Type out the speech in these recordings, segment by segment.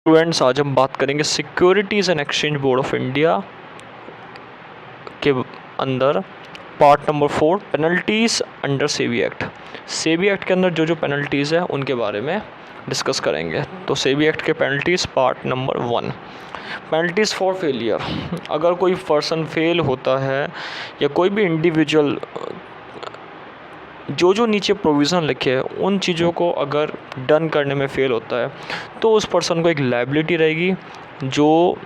Students, आज हम बात करेंगे securities and exchange board of India के अंदर part number 4 penalties under SEBI act. SEBI act के अंदर जो जो पेनल्टीज़ है उनके बारे में डिस्कस करेंगे। तो सेबी एक्ट के penalties part number 1, penalties for failure. अगर कोई पर्सन फेल होता है या कोई भी इंडिविजुअल जो जो नीचे प्रोविज़न लिखे हैं उन चीज़ों को अगर डन करने में फ़ेल होता है तो उस पर्सन को एक लायबिलिटी रहेगी जो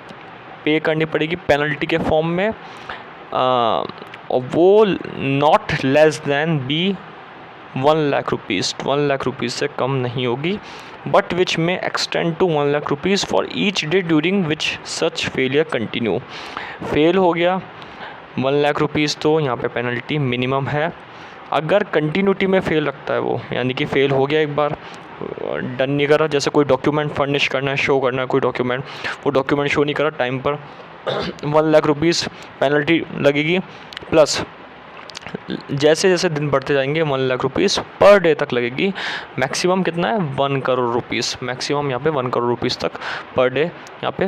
पे करनी पड़ेगी पेनल्टी के फॉर्म में, और वो not less than be 1,00,000 rupees, 1,00,000 rupees से कम नहीं होगी, बट विच में extend to 1,00,000 rupees for each day during which such failure continue. Fail हो गया 1,00,000 रुपीज़, तो यहाँ पे पेनल्टी मिनिमम है। अगर कंटिन्यूटी में फ़ेल रखता है वो, यानी कि फ़ेल हो गया एक बार, डन नहीं करा, जैसे कोई डॉक्यूमेंट फर्निश करना है, शो करना है कोई डॉक्यूमेंट, वो डॉक्यूमेंट शो नहीं करा टाइम पर 1,00,000 रुपीज़ पेनल्टी लगेगी। प्लस जैसे जैसे दिन बढ़ते जाएंगे 1,00,000 रुपीज़ पर डे तक लगेगी। मैक्सिमम कितना है 1 करोड़ रुपीज़, मैक्सिमम यहाँ पे 1 करोड़ रुपीज़ तक पर डे यहाँ पे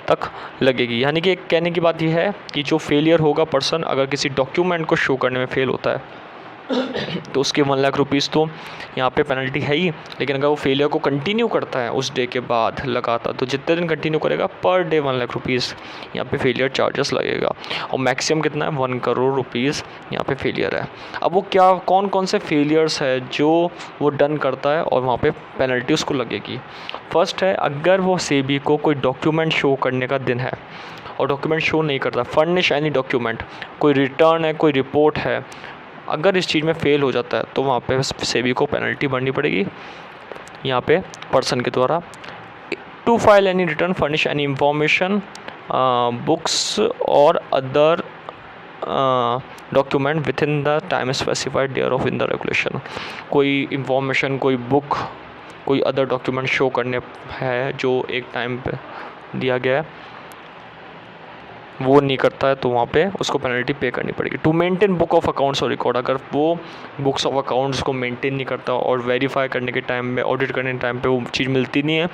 तक लगेगी। यानी कि एक कहने की बात यह है कि जो फेलियर होगा पर्सन अगर किसी डॉक्यूमेंट को शो करने में फ़ेल होता है तो उसके 1,00,000 रुपीज़ तो यहाँ पे पेनल्टी है ही, लेकिन अगर वो फेलियर को कंटिन्यू करता है उस डे के बाद लगातार, तो जितने दिन कंटिन्यू करेगा पर डे 1,00,000 रुपीज़ यहाँ पे फेलियर चार्जेस लगेगा। और मैक्सिमम कितना है 1 करोड़ रुपीज़ यहाँ पे फेलियर है। अब वो क्या कौन कौन से फेलियर्स है जो वो डन करता है और वहाँ पे पेनल्टी उसको लगेगी। फर्स्ट है, अगर वो सेबी को कोई डॉक्यूमेंट शो करने का दिन है और डॉक्यूमेंट शो नहीं करता, फर्निश एनी डॉक्यूमेंट, कोई रिटर्न है, कोई रिपोर्ट है, अगर इस चीज़ में फ़ेल हो जाता है तो वहाँ पे सेबी को पेनल्टी भरनी पड़ेगी यहाँ पे पर्सन के द्वारा। To file any return, furnish any information, books और other document within the time specified thereof in the regulation. कोई इंफॉर्मेशन, कोई बुक, कोई अदर डॉक्यूमेंट शो करने है जो एक टाइम पे दिया गया है, वो नहीं करता है तो वहाँ पे उसको पेनल्टी पे करनी पड़ेगी। To maintain book of accounts और रिकॉर्ड, अगर वो बुक्स ऑफ अकाउंट्स को मेंटेन नहीं करता और वेरीफाई करने के टाइम में, ऑडिट करने के टाइम पे वो चीज़ मिलती नहीं है,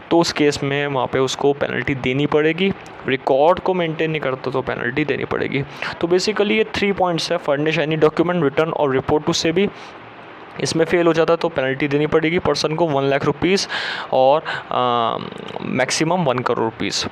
तो उस केस में वहाँ पे उसको पेनल्टी देनी पड़ेगी। रिकॉर्ड को मेंटेन नहीं करता तो पेनल्टी देनी पड़ेगी। तो बेसिकली ये 3 पॉइंट्स है, फर्निश एनी डॉक्यूमेंट, रिटर्न और रिपोर्ट टू सेबी। इसमें फ़ेल हो जाता है तो पेनल्टी देनी पड़ेगी पर्सन को 1,00,000 रुपीज़ और मैक्सिमम 1 करोड़ रुपीज़।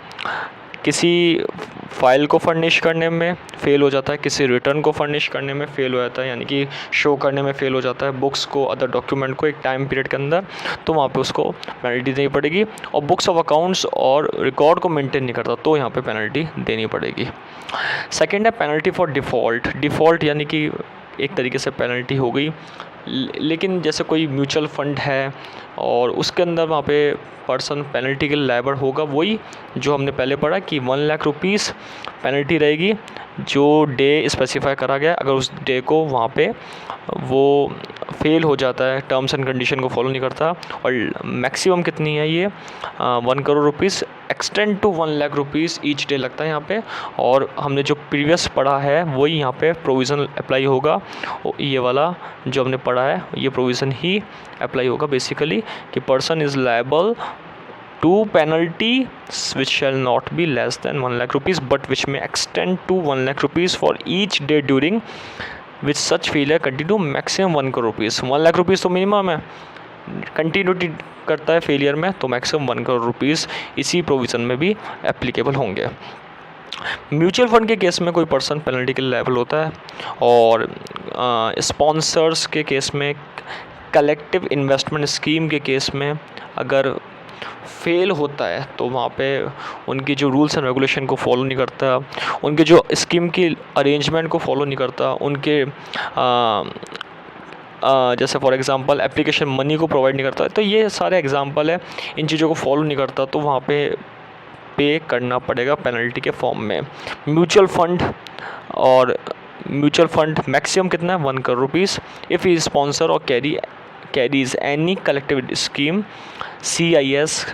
किसी फ़ाइल को फर्निश करने में फ़ेल हो जाता है, किसी रिटर्न को फर्निश करने में फ़ेल हो जाता है, यानी कि शो करने में फ़ेल हो जाता है बुक्स को, अदर डॉक्यूमेंट को एक टाइम पीरियड के अंदर, तो वहाँ पे उसको पेनल्टी देनी पड़ेगी। और बुक्स ऑफ अकाउंट्स और रिकॉर्ड को मेंटेन नहीं करता तो यहाँ पे पेनल्टी देनी पड़ेगी। सेकेंड है पेनल्टी फॉर डिफ़ॉल्ट। डिफ़ॉल्ट यानी कि एक तरीके से पेनल्टी हो गई, लेकिन जैसे कोई म्यूचुअल फ़ंड है और उसके अंदर वहाँ पे पर्सन पेनल्टी के लिए लायबल होगा, वही जो हमने पहले पढ़ा कि 1,00,000 रुपीज़ पेनल्टी रहेगी जो डे स्पेसिफाई करा गया। अगर उस डे को वहाँ पे वो फेल हो जाता है, टर्म्स एंड कंडीशन को फॉलो नहीं करता, और मैक्सिमम कितनी है ये 1 crore rupees, extend to 1,00,000 rupees each day लगता है यहाँ पे। और हमने जो प्रीवियस पढ़ा है वही यहाँ पे प्रोविज़न अप्लाई होगा, ये वाला जो हमने पढ़ा है ये प्रोविज़न ही अप्लाई होगा बेसिकली, कि person is liable to penalty which shall not be less than 1,00,000 rupees but which may extend to 1,00,000 rupees for each day during which such failure continue, maximum 1 crore rupees। 1,00,000 rupees तो minimum है, continuity करता है failure में तो maximum 1 crore rupees इसी provision में भी applicable होंगे। म्यूचुअल फंड के केस में कोई पर्सन पेनल्टी के लिए लायबल होता है, और स्पॉन्सर्स के केस में, कलेक्टिव इन्वेस्टमेंट स्कीम के केस में अगर फेल होता है तो वहाँ पे उनकी जो रूल्स एंड रेगुलेशन को फॉलो नहीं करता, उनके जो स्कीम की अरेंजमेंट को फॉलो नहीं करता, उनके जैसे फॉर एग्ज़ाम्पल एप्लीकेशन मनी को प्रोवाइड नहीं करता, तो ये सारे एग्जांपल है, इन चीज़ों को फॉलो नहीं करता तो वहाँ पे करना पड़ेगा पेनल्टी के फॉर्म में। म्यूचुअल फंड मैक्सिमम कितना है 1 crore rupees if he sponsor और carries any collective scheme, CIS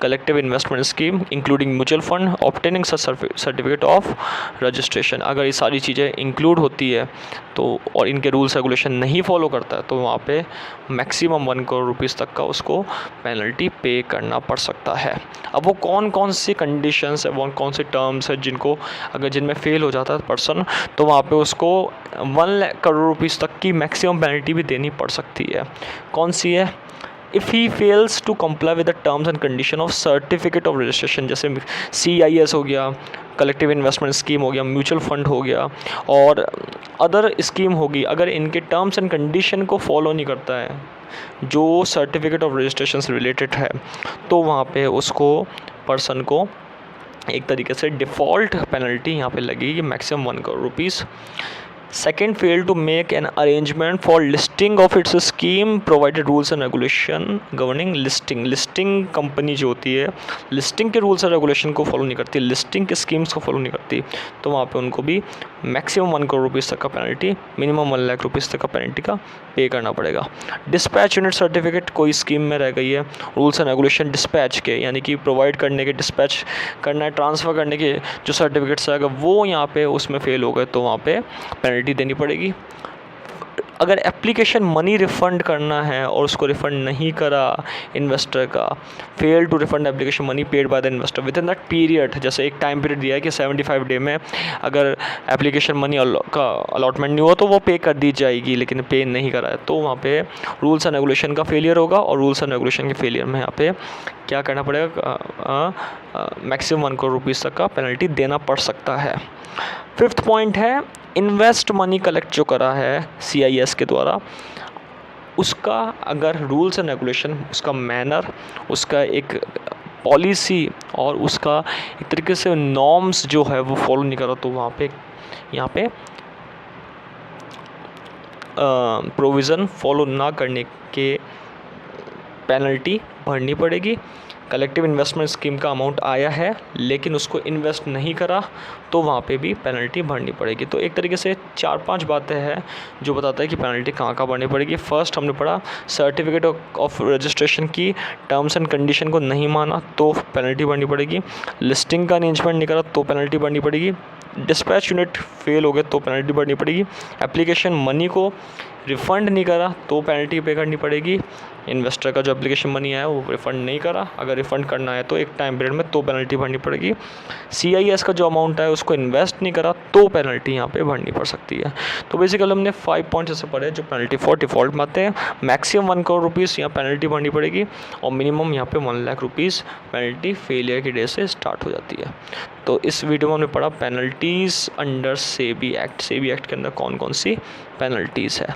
collective investment scheme including mutual fund obtaining certificate of registration. अगर ये सारी चीज़ें इंक्लूड होती है तो और इनके रूल्स रेगुलेशन नहीं फॉलो करता है तो वहाँ पे मैक्सिमम 1 करोड़ रुपीज़ तक का उसको पेनल्टी पे करना पड़ सकता है। अब वो कौन कौन सी कंडीशंस है, कौन कौन से टर्म्स है जिनको अगर जिनमें फ़ेल हो जाता है पर्सन तो वहाँ पे उसको 1 करोड़ रुपीज़ तक की मैक्सिमम पेनल्टी भी देनी पड़ सकती है। कौन सी है? If he fails to comply with the terms and condition of certificate of registration, जैसे CIS हो गया, कलेक्टिव इन्वेस्टमेंट स्कीम हो गया, म्यूचुअल फंड हो गया और अदर स्कीम होगी, अगर इनके टर्म्स एंड कंडीशन को फॉलो नहीं करता है जो सर्टिफिकेट ऑफ रजिस्ट्रेशन से रिलेटेड है, तो वहाँ पे उसको पर्सन को एक तरीके से डिफ़ॉल्ट पेनल्टी यहाँ पे लगेगी maximum 1 crore rupees. Second, fail to make an arrangement for listing of its scheme provided rules and regulation governing listing company जो होती है लिस्टिंग के रूल्स एंड रेगुलेशन को फॉलो नहीं करती, लिस्टिंग के स्कीम्स को फॉलो नहीं करती, तो वहाँ पे उनको भी मैक्सिमम 1 करोड़ रुपीज़ तक का पेनल्टी, मिनिमम 1 लाख रुपीज़ तक का पेनल्टी का पे करना पड़ेगा। डिस्पैच यूनिट सर्टिफिकेट कोई स्कीम में रह गई है, रूल्स एंड रेगुलेशन डिस्पैच के यानी कि प्रोवाइड करने के, डिस्पैच करना है, ट्रांसफ़र करने के जो सर्टिफिकेट्स है, अगर वो यहाँ पे उसमें फ़ेल हो गए तो वहाँ पे पेनल्टी देनी पड़ेगी। अगर एप्लीकेशन मनी रिफ़ंड करना है और उसको रिफ़ंड नहीं करा इन्वेस्टर का, fail to refund application money paid by the investor within that period, जैसे एक टाइम पीरियड दिया है कि 75 डे में अगर एप्लीकेशन मनी का अलॉटमेंट नहीं हुआ तो वो पे कर दी जाएगी, लेकिन पे नहीं करा है तो वहाँ पे रूल्स एंड रेगुलेशन का फेलियर होगा और रूल्स एंड रेगुलेशन के फेलियर में यहाँ पे क्या करना पड़ेगा, मैक्सिमम 1 करोड़ रुपीज़ तक का पेनल्टी देना पड़ सकता है। फिफ्थ पॉइंट है, इन्वेस्ट मनी कलेक्ट जो करा है CIS के द्वारा, उसका अगर रूल्स एंड रेगुलेशन, उसका मैनर, उसका एक पॉलिसी और उसका एक तरीके से नॉर्म्स जो है वो फॉलो नहीं करा तो वहाँ पे यहाँ पे प्रोविज़न फॉलो ना करने के पेनल्टी भरनी पड़ेगी। कलेक्टिव इन्वेस्टमेंट स्कीम का अमाउंट आया है लेकिन उसको इन्वेस्ट नहीं करा तो वहाँ पे भी पेनल्टी भरनी पड़ेगी। तो एक तरीके से 4-5 बातें हैं जो बताता है कि पेनल्टी कहाँ कहाँ भरनी पड़ेगी। फर्स्ट हमने पढ़ा सर्टिफिकेट ऑफ रजिस्ट्रेशन की टर्म्स एंड कंडीशन को नहीं माना तो पेनल्टी भरनी पड़ेगी, लिस्टिंग का अरेंजमेंट नहीं करा तो पेनल्टी भरनी पड़ेगी, डिस्पैच यूनिट फेल हो गए तो पेनल्टी भरनी पड़ेगी, एप्लीकेशन मनी को रिफ़ंड नहीं करा तो पेनल्टी पे करनी पड़ेगी, इन्वेस्टर का जो एप्लीकेशन मनी आया वो रिफ़ंड नहीं करा, अगर रिफ़ंड करना है तो एक टाइम पीरियड में तो पेनल्टी भरनी पड़ेगी, CIS का जो अमाउंट है उसको इन्वेस्ट नहीं करा तो पेनल्टी यहाँ पे भरनी पड़ सकती है। तो बेसिकली हमने 5 पॉइंट्स ऐसे पढ़े जो पेनल्टी फॉर डिफ़ॉल्ट में आते हैं। मैक्सिमम 1 करोड़ रुपीज़ यहाँ पेनल्टी भरनी पड़ेगी और मिनिमम यहाँ पे 1 लाख रुपीज़ पेनल्टी फेलियर की डे से स्टार्ट हो जाती है। तो इस वीडियो में हमने पढ़ा पेनल्टीज़ अंडर सेबी एक्ट के अंदर कौन कौन सी पेनल्टीज़ है।